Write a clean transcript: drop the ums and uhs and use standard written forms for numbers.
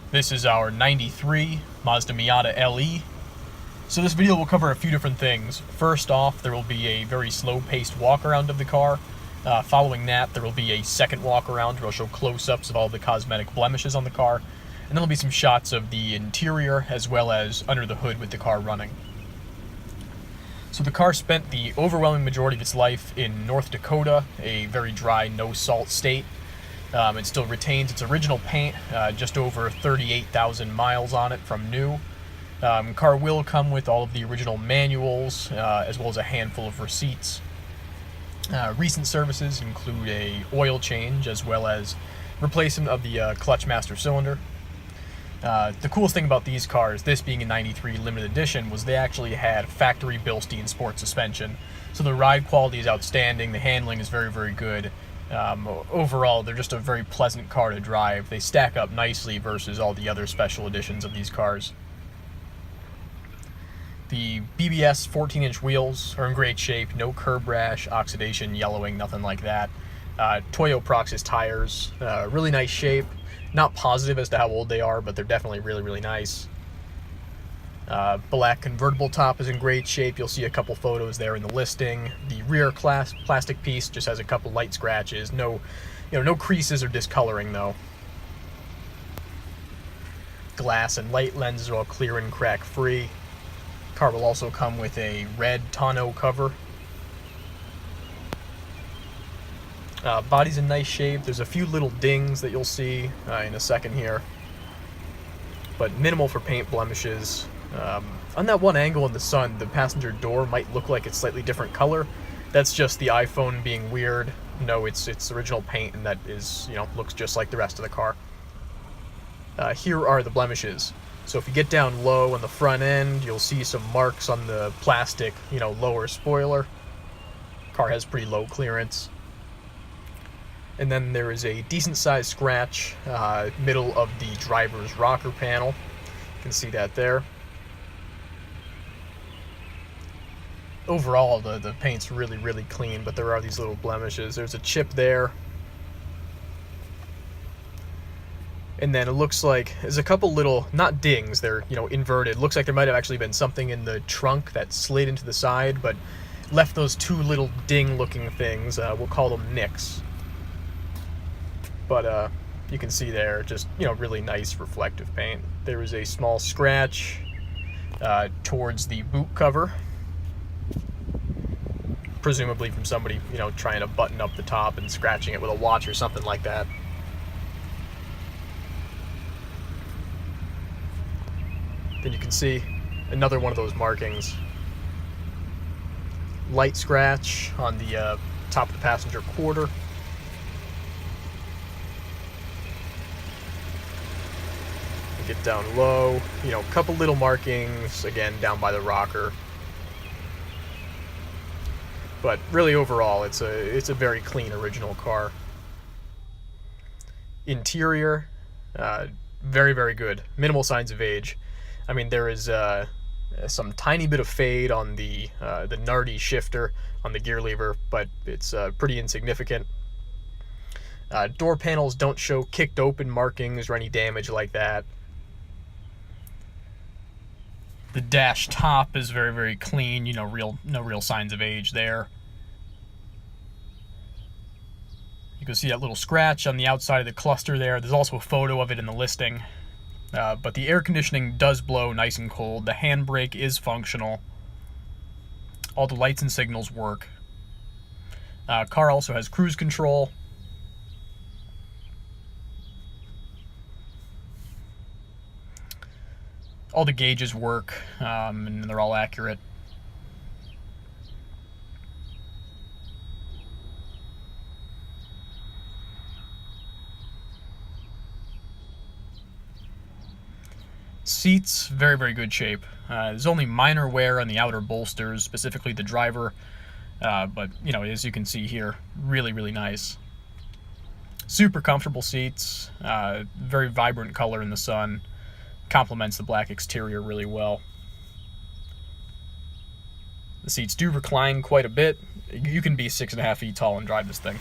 This is our 93 Mazda Miata LE. So this video will cover a few different things. First off, there will be a very slow-paced walk-around of the car. Following that, there will be a second walk-around where I'll show close-ups of all the cosmetic blemishes on the car. And then there'll be some shots of the interior as well as under the hood with the car running. So the car spent the overwhelming majority of its life in North Dakota, a very dry, no-salt state. It still retains its original paint, just over 38,000 miles on it from new. Car will come with all of the original manuals, as well as a handful of receipts. Recent services include a oil change, as well as replacement of the clutch master cylinder. The coolest thing about these cars, this being a 93 limited edition, was they actually had factory Bilstein sport suspension. So the ride quality is outstanding, the handling is very, very good. Overall, they're just a very pleasant car to drive. They stack up nicely versus all the other special editions of these cars. The BBS 14-inch wheels are in great shape, no curb rash, oxidation, yellowing, nothing like that. Toyo Proxys tires, really nice shape. Not positive as to how old they are, but they're definitely really, really nice. Black convertible top is in great shape. You'll see a couple photos there in the listing. The rear plastic piece just has a couple light scratches. No creases or discoloring though. Glass and light lenses are all clear and crack free. Car will also come with a red tonneau cover. Body's in nice shape. There's a few little dings that you'll see in a second here, but minimal for paint blemishes. On that one angle in the sun, the passenger door might look like it's slightly different color. That's just the iPhone being weird. No, it's original paint, and that is, looks just like the rest of the car. Here are the blemishes. So if you get down low on the front end, you'll see some marks on the plastic, lower spoiler. Car has pretty low clearance. And then there is a decent sized scratch, middle of the driver's rocker panel. You can see that there. Overall, the paint's really, really clean, but there are these little blemishes. There's a chip there. And then it looks like there's a couple little, not dings, they're, inverted. Looks like there might have actually been something in the trunk that slid into the side, but left those two little ding-looking things. We'll call them nicks. But you can see there, just, really nice reflective paint. There is a small scratch towards the boot cover. Presumably from somebody, trying to button up the top and scratching it with a watch or something like that. Then you can see another one of those markings. Light scratch on the top of the passenger quarter. Get down low, a couple little markings, again, down by the rocker. But really overall, it's a very clean original car. Interior, very, very good. Minimal signs of age. I mean, there is some tiny bit of fade on the Nardi shifter on the gear lever, but it's pretty insignificant. Door panels don't show kicked open markings or any damage like that. The dash top is very, very clean, no real signs of age there. You can see that little scratch on the outside of the cluster there. There's also a photo of it in the listing. But the air conditioning does blow nice and cold. The handbrake is functional. All the lights and signals work. Car also has cruise control. All the gauges work, and they're all accurate. Seats, very, very good shape. There's only minor wear on the outer bolsters, specifically the driver, but, as you can see here, really, really nice. Super comfortable seats, very vibrant color in the sun. Complements the black exterior really well. The seats do recline quite a bit. You can be 6.5 feet tall and drive this thing.